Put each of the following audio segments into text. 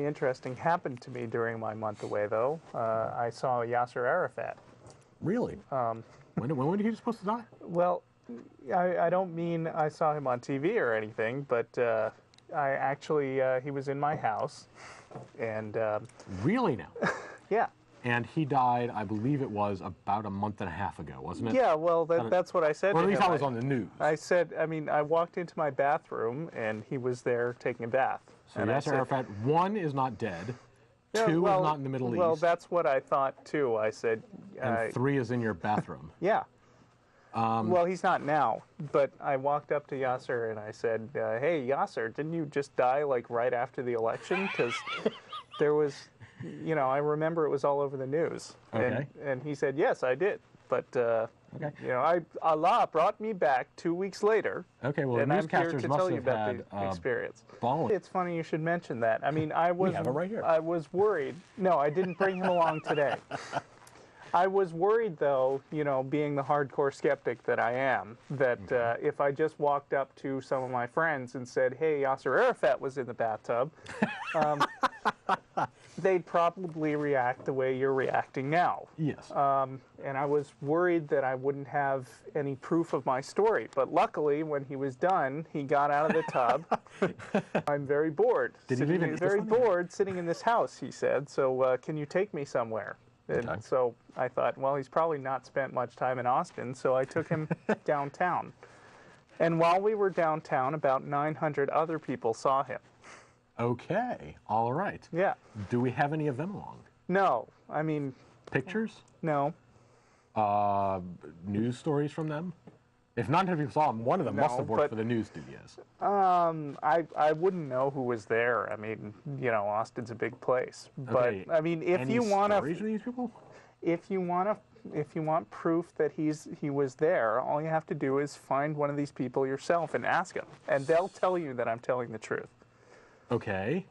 Interesting happened to me during my month away, though. I saw Yasser Arafat. Really? When was he supposed to die? Well, I don't mean I saw him on TV or anything, but I actually, he was in my house. And really now? Yeah. And he died, I believe it was about a month and a half ago, wasn't it? Yeah, well, that's what I said to him. Or at least I was on the news. I said, I walked into my bathroom, and he was there taking a bath. So Yasser Arafat, one, is not dead. Yeah, two, is not in the Middle East. Well, that's what I thought, too. I said... and three is in your bathroom. Yeah. Well, he's not now, but I walked up to Yasser and I said, hey, Yasser, didn't you just die, like, right after the election? Because there was, I remember it was all over the news. Okay. And he said, yes, I did. But, okay. Allah brought me back 2 weeks later. Okay, well, and the I'm here newscasters to must tell you have about had the experience. following. It's funny you should mention that. I was we have it right here. I was worried. No, I didn't bring him along today. I was worried, though, being the hardcore skeptic that I am, that if I just walked up to some of my friends and said, hey, Yasser Arafat was in the bathtub, they'd probably react the way you're reacting now. Yes. And I was worried that I wouldn't have any proof of my story. But luckily, when he was done, he got out of the tub. I'm very bored. Did he leave it? Very bored sitting in this house, he said. So can you take me somewhere? And Okay. so I thought, well, he's probably not spent much time in Austin, so I took him downtown. And while we were downtown, about 900 other people saw him. Okay, all right. Yeah. Do we have any of them along? No, Pictures? no. News stories from them? If 900 people saw him, one of them must have worked for the news studios. I wouldn't know who was there. Austin's a big place. Okay. But if any you want stories of these people? if you want proof that he was there, all you have to do is find one of these people yourself and ask them, and they'll tell you that I'm telling the truth. Okay.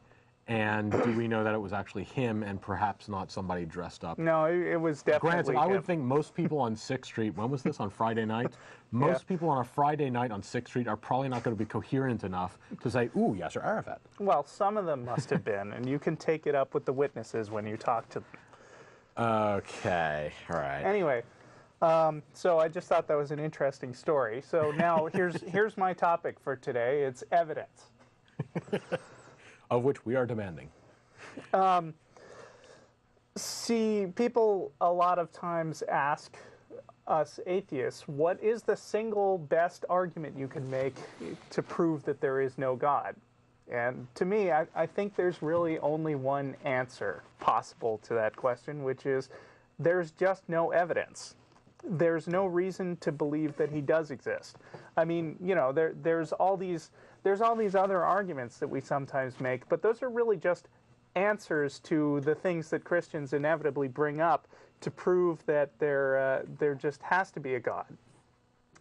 And do we know that it was actually him and perhaps not somebody dressed up? No, it was definitely Granted, I him. would think most people on 6th Street, when was this, on Friday night? Most people on a Friday night on 6th Street are probably not going to be coherent enough to say, ooh, Yasser Arafat. Well, some of them must have been, and you can take it up with the witnesses when you talk to them. Okay, all right. Anyway, so I just thought that was an interesting story. So now here's my topic for today. It's evidence. Of which we are demanding. See, people a lot of times ask us atheists, what is the single best argument you can make to prove that there is no God? And to me, I think there's really only one answer possible to that question, which is there's just no evidence. There's no reason to believe that he does exist. There's all these other arguments that we sometimes make, but those are really just answers to the things that Christians inevitably bring up to prove that there just has to be a God.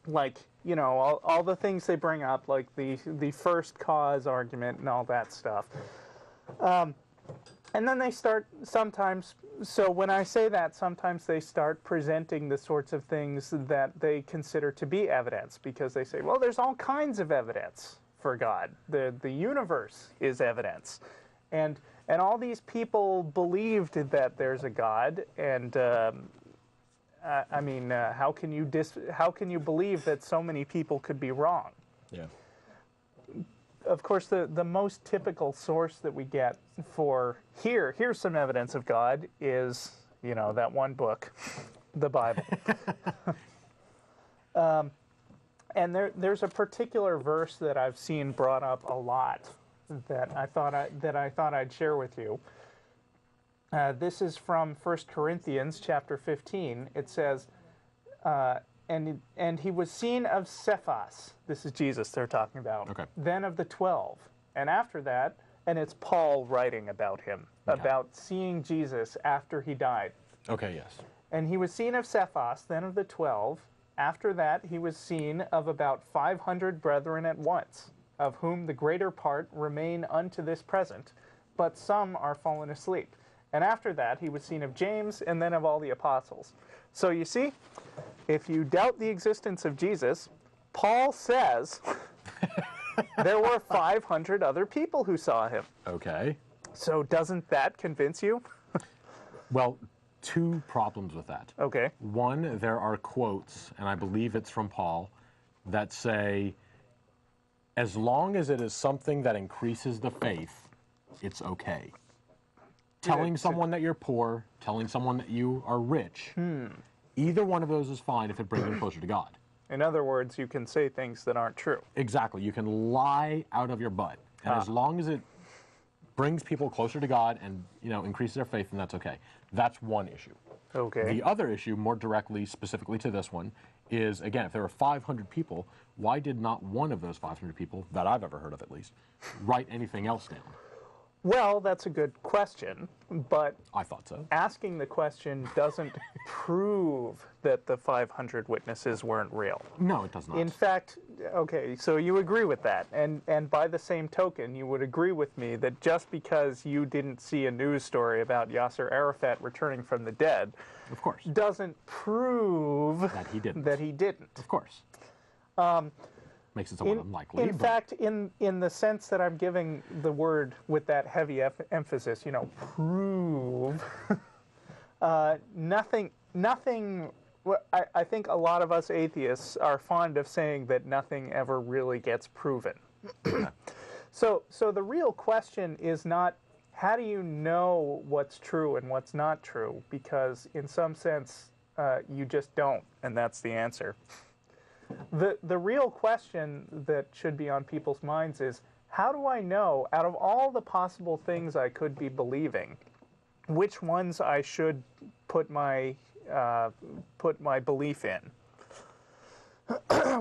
Like, all the things they bring up, like the first cause argument and all that stuff. And then they start sometimes, so when I say that, sometimes they start presenting the sorts of things that they consider to be evidence, because they say, well, there's all kinds of evidence for God. The universe is evidence. And all these people believed that there's a God, and how can you believe that so many people could be wrong? Yeah. Of course, the most typical source that we get for here's some evidence of God is, that one book, the Bible. And there's a particular verse that I've seen brought up a lot that I thought I'd share with you. This is from 1 Corinthians chapter 15. It says, and he was seen of Cephas. This is Jesus they're talking about. Okay. Then of the 12. And after that, and it's Paul writing about him, about seeing Jesus after he died. Okay, yes. And he was seen of Cephas, then of the 12. After that, he was seen of about 500 brethren at once, of whom the greater part remain unto this present, but some are fallen asleep. And after that, he was seen of James, and then of all the apostles. So you see, if you doubt the existence of Jesus, Paul says there were 500 other people who saw him. Okay. So doesn't that convince you? Well, two problems with that. Okay. One, there are quotes, and I believe it's from Paul, that say, as long as it is something that increases the faith, it's okay. Telling someone that you're poor, telling someone that you are rich, either one of those is fine if it brings them closer to God. In other words, you can say things that aren't true. Exactly. You can lie out of your butt. And as long as it brings people closer to God and, increases their faith, then that's okay. That's one issue. Okay. The other issue, more directly, specifically to this one, is, again, if there were 500 people, why did not one of those 500 people, that I've ever heard of at least, write anything else down? Well, that's a good question, but I thought so. asking the question doesn't prove that the 500 witnesses weren't real. No, it does not. In fact, okay, so you agree with that, and by the same token, you would agree with me that just because you didn't see a news story about Yasser Arafat returning from the dead, of course, doesn't prove that he didn't. That he didn't. Of course. Makes it somewhat unlikely. In fact, in the sense that I'm giving the word with that heavy emphasis, prove, nothing. I think a lot of us atheists are fond of saying that nothing ever really gets proven. So the real question is not how do you know what's true and what's not true, because in some sense you just don't, and that's the answer. The real question that should be on people's minds is, how do I know, out of all the possible things I could be believing, which ones I should put my belief in?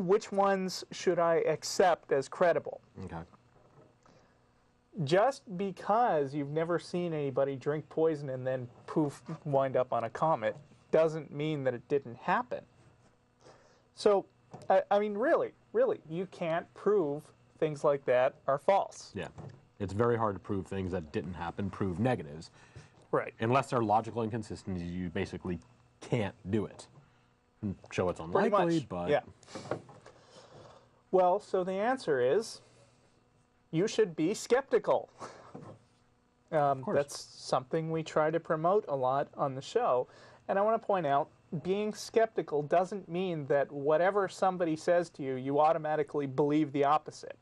Which ones should I accept as credible? Okay. Just because you've never seen anybody drink poison and then poof, wind up on a comet, doesn't mean that it didn't happen. So, I mean, really, you can't prove things like that are false. Yeah. It's very hard to prove things that didn't happen, prove negatives. Right. Unless they're logical inconsistencies, you basically can't do it. Show it's unlikely, but... Yeah. Well, so the answer is, you should be skeptical. That's something we try to promote a lot on the show. And I want to point out, being skeptical doesn't mean that whatever somebody says to you, you automatically believe the opposite.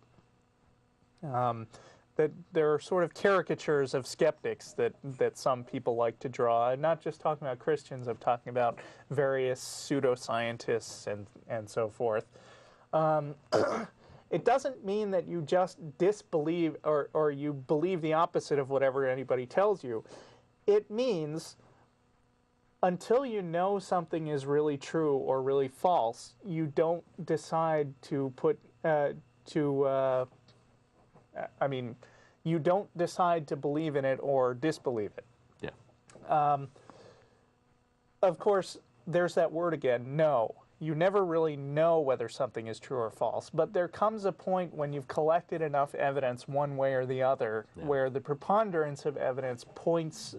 That there are sort of caricatures of skeptics that some people like to draw. I'm not just talking about Christians, I'm talking about various pseudoscientists and so forth. It doesn't mean that you just disbelieve or you believe the opposite of whatever anybody tells you. It means until you know something is really true or really false, you don't decide to you don't decide to believe in it or disbelieve it. Yeah. Of course, there's that word again, know. You never really know whether something is true or false, but there comes a point when you've collected enough evidence one way or the other, where the preponderance of evidence points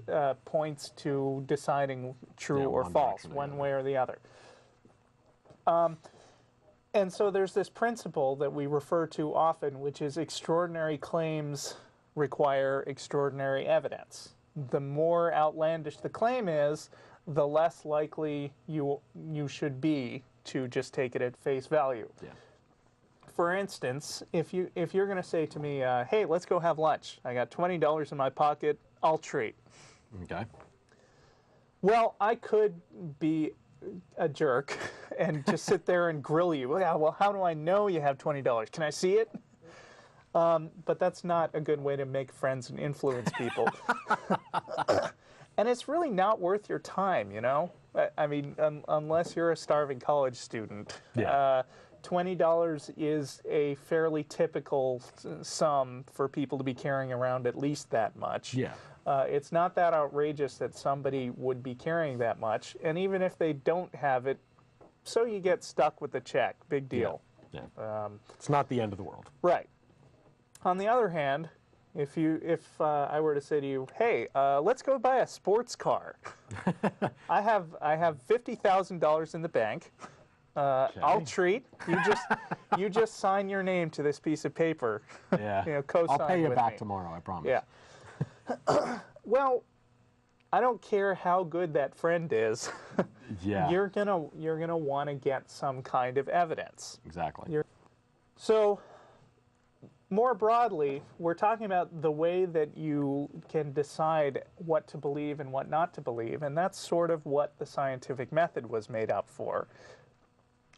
to deciding true or false, one way or the other. And so there's this principle that we refer to often, which is extraordinary claims require extraordinary evidence. The more outlandish the claim is, the less likely you should be to just take it at face value. Yeah. For instance, if you're going to say to me, hey, let's go have lunch. I got $20 in my pocket. I'll treat. Okay. Well, I could be a jerk and just sit there and grill you. Yeah, well, how do I know you have $20? Can I see it? But that's not a good way to make friends and influence people. And it's really not worth your time, you know? I mean, unless you're a starving college student. Yeah. $20 is a fairly typical sum for people to be carrying around at least that much. Yeah. It's not that outrageous that somebody would be carrying that much. And even if they don't have it, so you get stuck with the check. Big deal. Yeah. It's not the end of the world. Right. On the other hand, if I were to say to you, hey, let's go buy a sports car. I have $50,000 in the bank. Okay. I'll treat. You just sign your name to this piece of paper. Yeah. Co-sign I'll pay you with back me. tomorrow, I promise. Yeah. Well, I don't care how good that friend is. Yeah. You're gonna want to get some kind of evidence. Exactly. So, more broadly, we're talking about the way that you can decide what to believe and what not to believe, and that's sort of what the scientific method was made up for.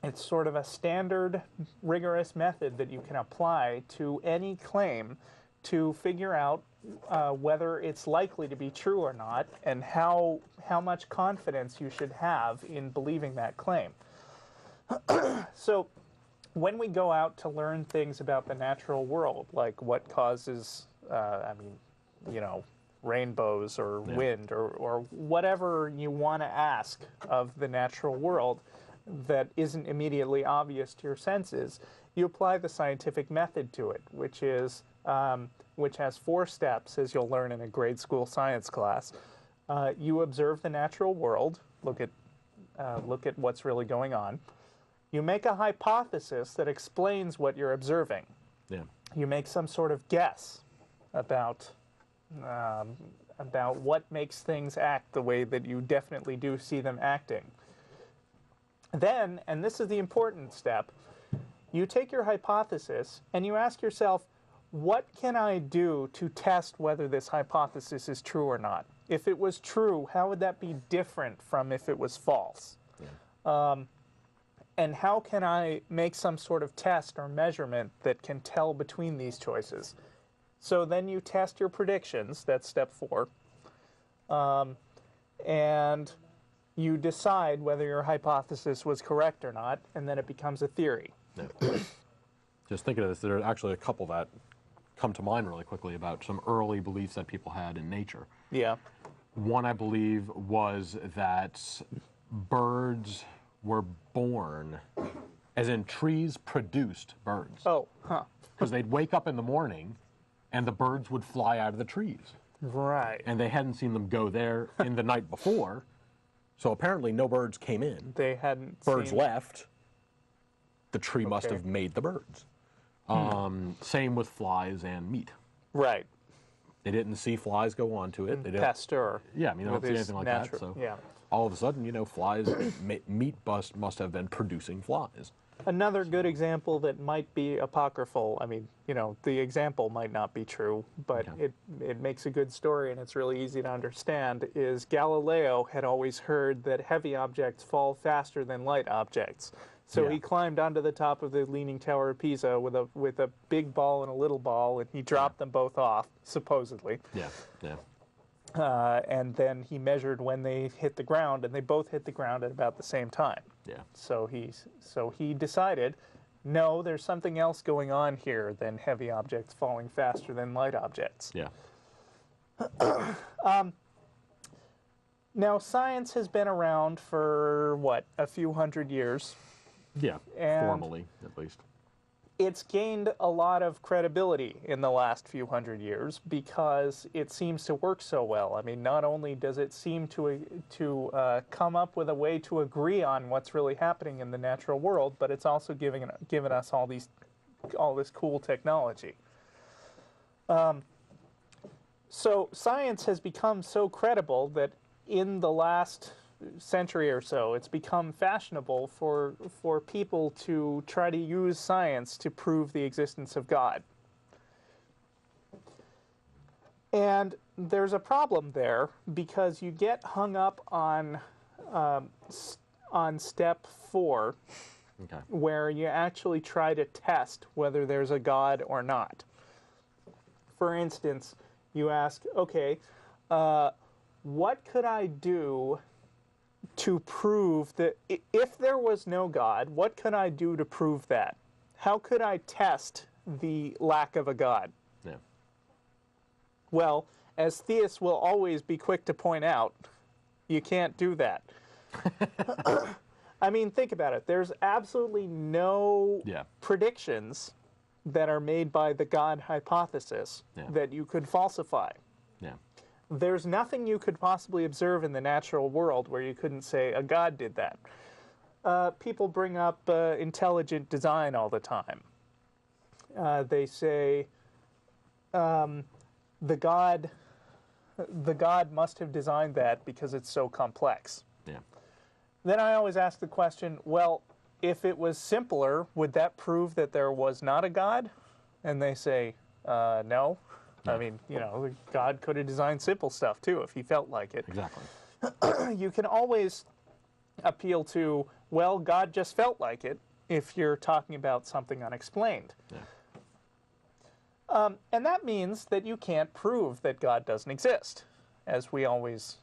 It's sort of a standard, rigorous method that you can apply to any claim to figure out whether it's likely to be true or not, and how much confidence you should have in believing that claim. So, when we go out to learn things about the natural world, like what causes, rainbows or wind or whatever you want to ask of the natural world that isn't immediately obvious to your senses, you apply the scientific method to it, which has 4 steps, as you'll learn in a grade school science class. You observe the natural world, look at what's really going on. You make a hypothesis that explains what you're observing. Yeah. You make some sort of guess about what makes things act the way that you definitely do see them acting. Then, and this is the important step, you take your hypothesis and you ask yourself, what can I do to test whether this hypothesis is true or not? If it was true, how would that be different from if it was false? Yeah. And how can I make some sort of test or measurement that can tell between these choices? So then you test your predictions, that's step 4, and you decide whether your hypothesis was correct or not, and then it becomes a theory. Yeah. Just thinking of this, there are actually a couple that come to mind really quickly about some early beliefs that people had in nature. Yeah. One, I believe, was that birds were born, as in trees produced birds. Oh, huh. Because they'd wake up in the morning and the birds would fly out of the trees. Right. And they hadn't seen them go there in the night before, so apparently no birds came in. They hadn't Birds seen... left. The tree must have made the birds. Same with flies and meat. Right. They didn't see flies go onto it. They Pasteur. Yeah, I mean, they don't see anything like that. So all of a sudden, flies, meat must have been producing flies. Another good example that might be apocryphal, I mean, the example might not be true, but it makes a good story and it's really easy to understand, is Galileo had always heard that heavy objects fall faster than light objects. So he climbed onto the top of the Leaning Tower of Pisa with a big ball and a little ball, and he dropped them both off, supposedly. Yeah, yeah. And then he measured when they hit the ground, and they both hit the ground at about the same time. Yeah. So he decided, no, there's something else going on here than heavy objects falling faster than light objects. Yeah. Now, science has been around for, a few hundred years. Yeah, and formally, at least. It's gained a lot of credibility in the last few hundred years because it seems to work so well. I mean, not only does it seem to come up with a way to agree on what's really happening in the natural world, but it's also given us all this cool technology. So science has become so credible that in the last century or so, it's become fashionable for people to try to use science to prove the existence of God. And there's a problem there because you get hung up on step 4, where you actually try to test whether there's a God or not. For instance, you ask, okay, what could I do to prove that if there was no God, what could I do to prove that? How could I test the lack of a God? Yeah. Well, as theists will always be quick to point out, you can't do that. I mean, think about it. There's absolutely no predictions that are made by the God hypothesis that you could falsify. Yeah. There's nothing you could possibly observe in the natural world where you couldn't say, a God did that. People bring up intelligent design all the time. They say, the God the God must have designed that because it's so complex. Yeah. Then I always ask the question, well, if it was simpler, would that prove that there was not a God? And they say, no. I mean, you know, God could have designed simple stuff too if he felt like it. Exactly. You can always appeal to, well, God just felt like it if you're talking about something unexplained. Yeah. And that means that you can't prove that God doesn't exist. As we always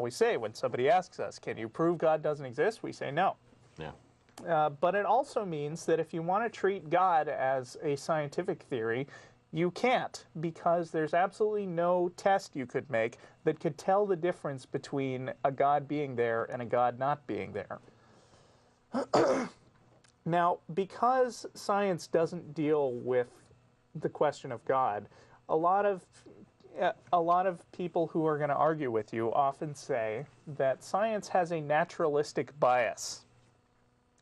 say when somebody asks us, can you prove God doesn't exist? We say no. Yeah. But it also means that if you want to treat God as a scientific theory, you can't, because there's absolutely no test you could make that could tell the difference between a God being there and a God not being there. Now, because science doesn't deal with the question of God, a lot of people who are going to argue with you often say that science has a naturalistic bias.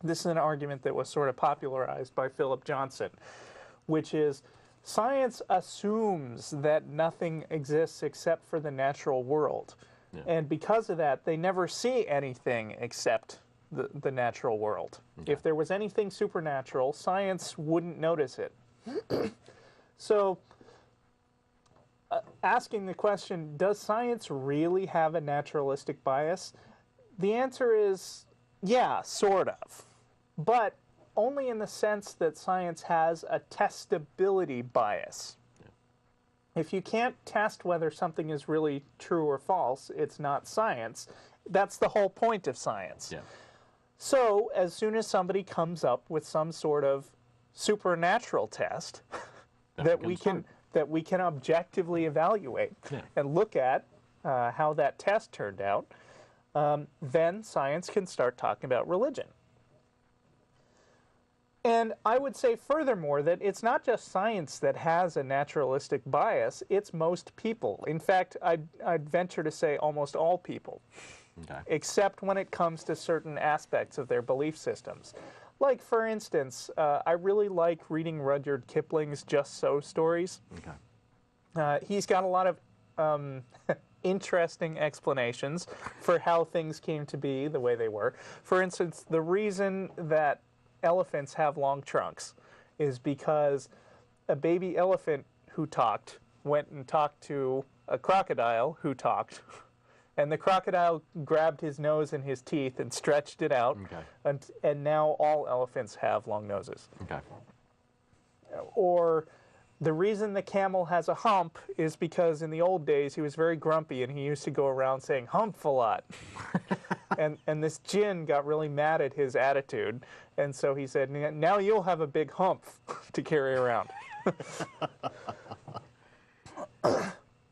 This is an argument that was sort of popularized by Philip Johnson, which is science assumes that nothing exists except for the natural world. Yeah. And because of that, they never see anything except the natural world. Okay. If there was anything supernatural, science wouldn't notice it. So, asking the question, does science really have a naturalistic bias? The answer is, yeah, sort of. But only in the sense that science has a testability bias. Yeah. If you can't test whether something is really true or false, it's not science. That's the whole point of science. Yeah. So, as soon as somebody comes up with some sort of supernatural test that we can objectively evaluate and look at how that test turned out, then science can start talking about religion. And I would say furthermore that it's not just science that has a naturalistic bias, it's most people. In fact, I'd venture to say almost all people, except when it comes to certain aspects of their belief systems. Like, for instance, I really like reading Rudyard Kipling's Just So stories. He's got a lot of interesting explanations for how things came to be the way they were. For instance, the reason that elephants have long trunks is because a baby elephant who talked went and talked to a crocodile who talked, and the crocodile grabbed his nose and his teeth and stretched it out, and now all elephants have long noses. Or the reason the camel has a hump is because in the old days he was very grumpy and he used to go around saying humph a lot. And this djinn got really mad at his attitude, and so he said, now you'll have a big hump to carry around.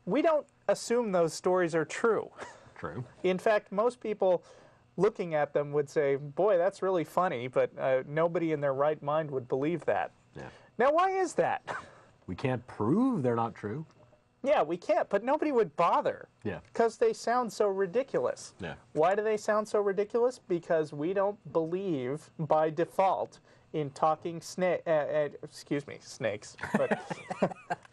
We don't assume those stories are true. True. In fact, most people looking at them would say, boy, that's really funny, but nobody in their right mind would believe that. Yeah. Now, why is that? We can't prove they're not true. Yeah, we can't, but nobody would bother. Yeah. Because they sound so ridiculous. Yeah. Why do they sound so ridiculous? Because we don't believe by default in talking snakes, but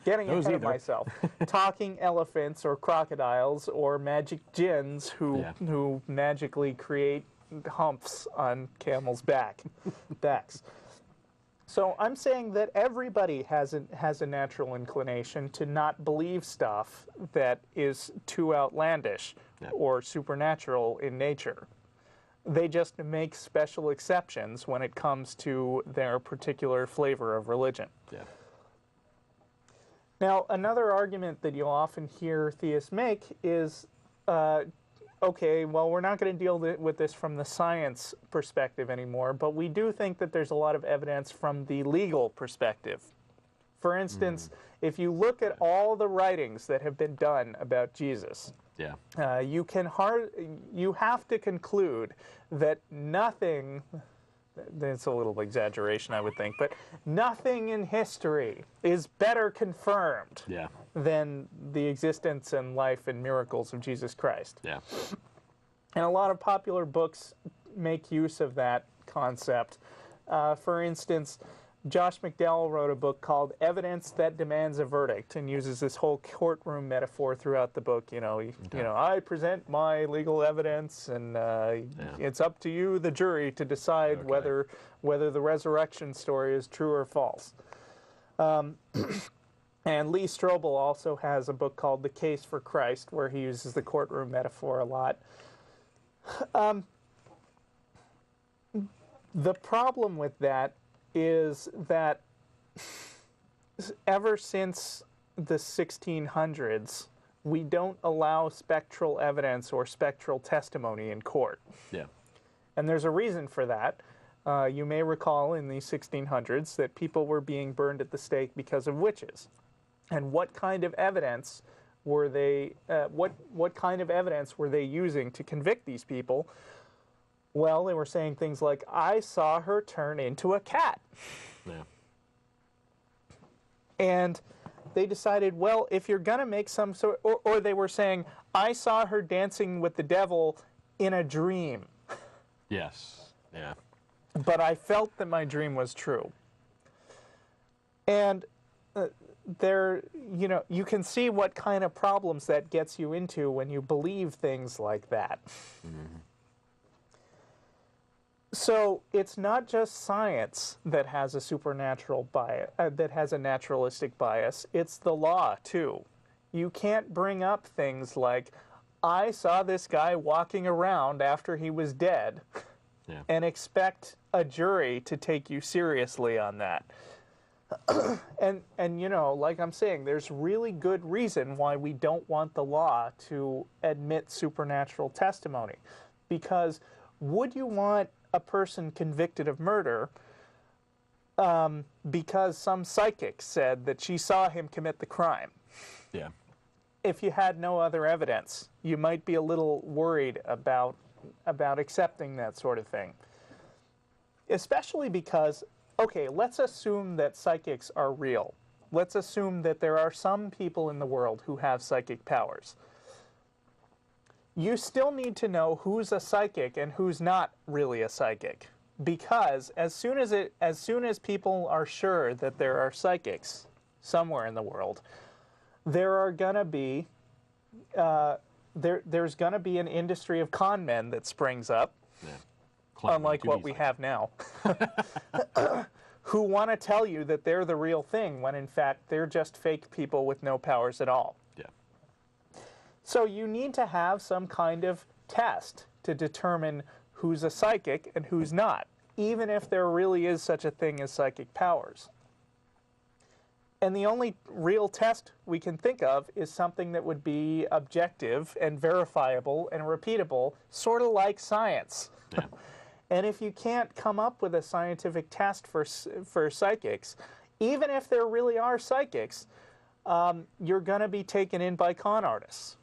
getting ahead of myself. Talking elephants or crocodiles or magic djinns who magically create humps on camels' backs. So I'm saying that everybody has a natural inclination to not believe stuff that is too outlandish or supernatural in nature. They just make special exceptions when it comes to their particular flavor of religion. Yeah. Now, another argument that you'll often hear theists make is, okay, well, we're not going to deal with this from the science perspective anymore, but we do think that there's a lot of evidence from the legal perspective. For instance, if you look at all the writings that have been done about Jesus, you have to conclude that nothing, that's a little exaggeration, I would think, but nothing in history is better confirmed than the existence and life and miracles of Jesus Christ. Yeah. And a lot of popular books make use of that concept. For instance, Josh McDowell wrote a book called Evidence That Demands a Verdict and uses this whole courtroom metaphor throughout the book. You know, I present my legal evidence, and it's up to you, the jury, to decide whether the resurrection story is true or false. And Lee Strobel also has a book called The Case for Christ, where he uses the courtroom metaphor a lot. The problem with that is that ever since the 1600s, we don't allow spectral evidence or spectral testimony in court. Yeah. And there's a reason for that. You may recall in the 1600s that people were being burned at the stake because of witches. And what kind of evidence were they? What kind of evidence were they using to convict these people? Well, they were saying things like, "I saw her turn into a cat." Yeah. And they decided, well, if you're gonna make some sort, or they were saying, "I saw her dancing with the devil in a dream." Yes. Yeah. But I felt that my dream was true. And there, you can see what kind of problems that gets you into when you believe things like that. Mm-hmm. So it's not just science that has a supernatural bias, that has a naturalistic bias. It's the law too. You can't bring up things like, "I saw this guy walking around after he was dead," and expect a jury to take you seriously on that. And like I'm saying, there's really good reason why we don't want the law to admit supernatural testimony. Because would you want a person convicted of murder because some psychic said that she saw him commit the crime? Yeah. If you had no other evidence, you might be a little worried about accepting that sort of thing. Especially because, okay, let's assume that psychics are real. Let's assume that there are some people in the world who have psychic powers. You still need to know who's a psychic and who's not really a psychic. Because as soon as people are sure that there are psychics somewhere in the world, there are gonna be there's gonna be an industry of con men that springs up. Yeah. Unlike what we have now, who want to tell you that they're the real thing when in fact they're just fake people with no powers at all. Yeah. So you need to have some kind of test to determine who's a psychic and who's not, even if there really is such a thing as psychic powers. And the only real test we can think of is something that would be objective and verifiable and repeatable, sort of like science. Yeah. And if you can't come up with a scientific test for psychics, even if there really are psychics, you're going to be taken in by con artists.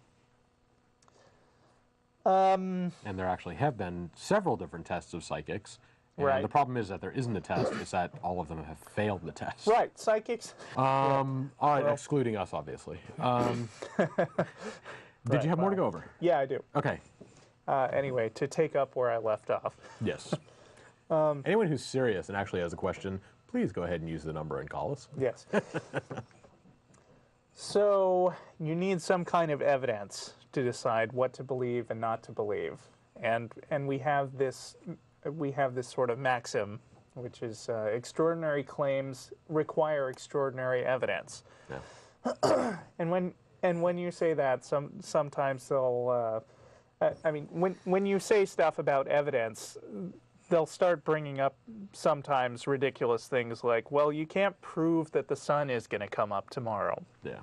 And there actually have been several different tests of psychics. And right. The problem is that there isn't a test, it's that all of them have failed the test. Right, psychics. All right, well, excluding us, obviously. Did you have more to go over? Yeah, I do. Okay. Anyway, to take up where I left off. Yes. Anyone who's serious and actually has a question, please go ahead and use the number and call us. Yes. So you need some kind of evidence to decide what to believe and not to believe, and we have this sort of maxim, which is extraordinary claims require extraordinary evidence. Yeah. And when you say that, sometimes they'll. I mean, when you say stuff about evidence, they'll start bringing up sometimes ridiculous things like, well, you can't prove that the sun is going to come up tomorrow. Yeah.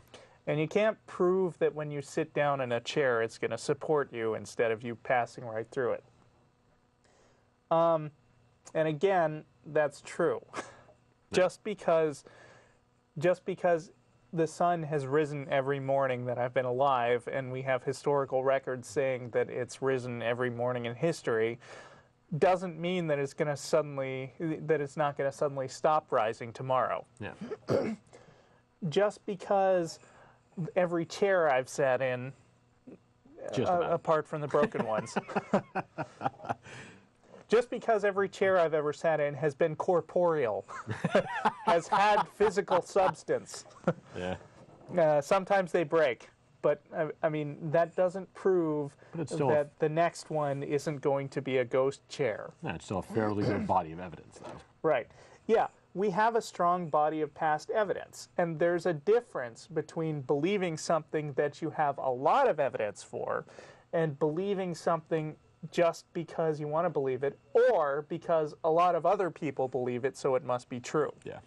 And you can't prove that when you sit down in a chair, it's going to support you instead of you passing right through it. And again, that's true. Just because the sun has risen every morning that I've been alive, and we have historical records saying that it's risen every morning in history, doesn't mean that it's not going to suddenly stop rising tomorrow. Yeah. Just because every chair I've sat in, apart from the broken ones, Just because every chair I've ever sat in has been corporeal, has had physical substance. Yeah. Sometimes they break, but I mean, that doesn't prove that the next one isn't going to be a ghost chair. Yeah, it's still a fairly good body of evidence, though. Right. Yeah, we have a strong body of past evidence, and there's a difference between believing something that you have a lot of evidence for and believing something just because you want to believe it, or because a lot of other people believe it, so it must be true. Yeah.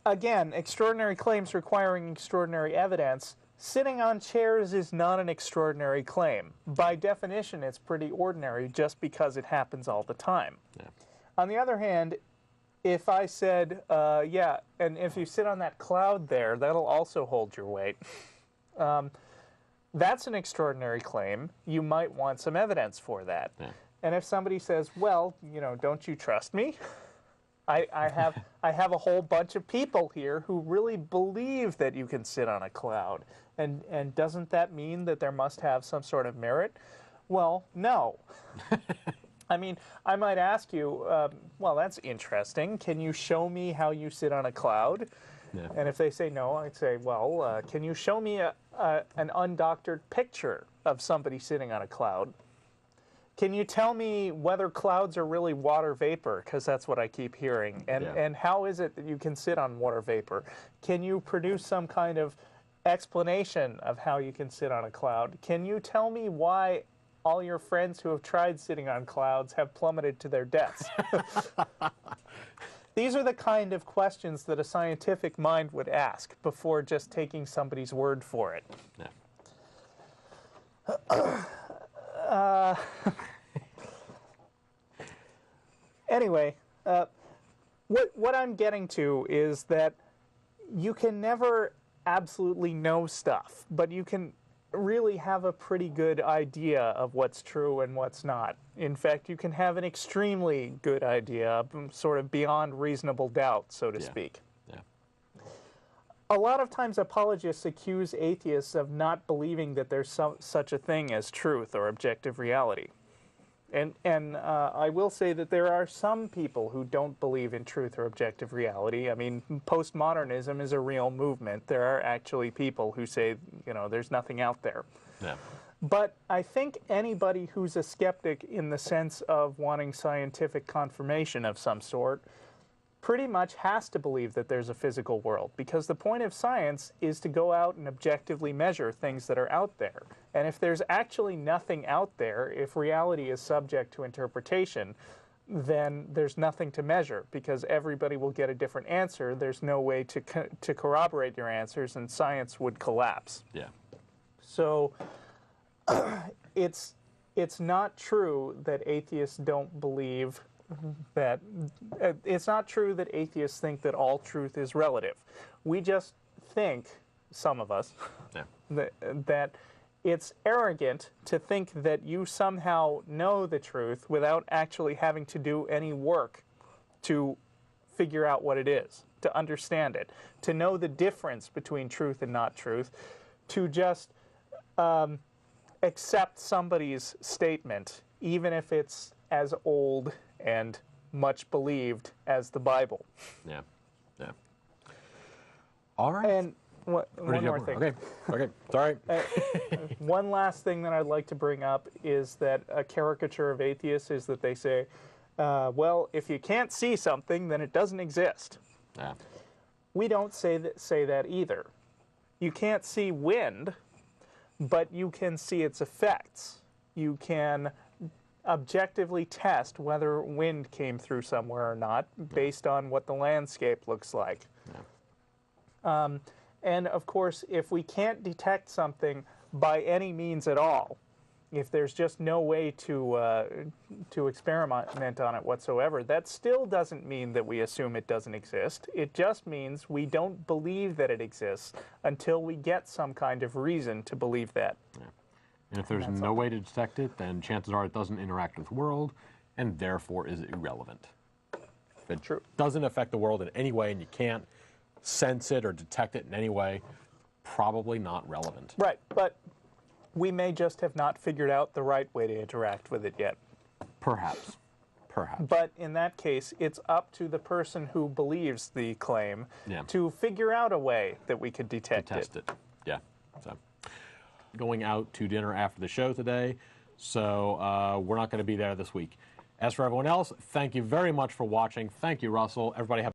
Again, extraordinary claims requiring extraordinary evidence. Sitting on chairs is not an extraordinary claim. By definition, it's pretty ordinary just because it happens all the time. Yeah. On the other hand, if I said, yeah, and if you sit on that cloud there, that'll also hold your weight. That's an extraordinary claim. You might want some evidence for that. Yeah. And if somebody says, well, you know, don't you trust me? I have a whole bunch of people here who really believe that you can sit on a cloud. And doesn't that mean that there must have some sort of merit? Well, no. I mean, I might ask you, well, that's interesting. Can you show me how you sit on a cloud? Yeah. And if they say no, I'd say, well, can you show me an undoctored picture of somebody sitting on a cloud? Can you tell me whether clouds are really water vapor? Because that's what I keep hearing. And how is it that you can sit on water vapor? Can you produce some kind of explanation of how you can sit on a cloud? Can you tell me why all your friends who have tried sitting on clouds have plummeted to their deaths? These are the kind of questions that a scientific mind would ask before just taking somebody's word for it. Yeah. Anyway, what I'm getting to is that you can never absolutely know stuff, but you can really have a pretty good idea of what's true and what's not. In fact, you can have an extremely good idea, sort of beyond reasonable doubt, so to speak. Yeah. A lot of times apologists accuse atheists of not believing that there's such a thing as truth or objective reality. And I will say that there are some people who don't believe in truth or objective reality. I mean, postmodernism is a real movement. There are actually people who say, you know, there's nothing out there. Yeah. But I think anybody who's a skeptic in the sense of wanting scientific confirmation of some sort pretty much has to believe that there's a physical world, because the point of science is to go out and objectively measure things that are out there. And if there's actually nothing out there, if reality is subject to interpretation, then there's nothing to measure, because everybody will get a different answer. There's no way to corroborate your answers, and science would collapse. Yeah. So it's not true that atheists don't believe that it's not true that atheists think that all truth is relative. We just think, some of us, that it's arrogant to think that you somehow know the truth without actually having to do any work to figure out what it is, to understand it, to know the difference between truth and not truth, to just accept somebody's statement, even if it's as old and much believed as the Bible. Yeah. Yeah. All right. And one more thing. Okay. Sorry. One last thing that I'd like to bring up is that a caricature of atheists is that they say, well, if you can't see something, then it doesn't exist. Yeah. We don't say that either. You can't see wind, but you can see its effects. You can objectively test whether wind came through somewhere or not based on what the landscape looks like. Yeah. And of course, if we can't detect something by any means at all, if there's just no way to experiment on it whatsoever, that still doesn't mean that we assume it doesn't exist. It just means we don't believe that it exists until we get some kind of reason to believe that. Yeah. And if there's no way to detect it, then chances are it doesn't interact with the world, and therefore is irrelevant. If it doesn't affect the world in any way, and you can't sense it or detect it in any way, probably not relevant. Right, but We may just have not figured out the right way to interact with it yet. Perhaps. Perhaps. But in that case, it's up to the person who believes the claim Yeah. to figure out a way that we could detect Test it. it. Yeah. So, going out to dinner after the show today, so we're not going to be there this week. As for everyone else, thank you very much for watching. Thank you, Russell. Everybody have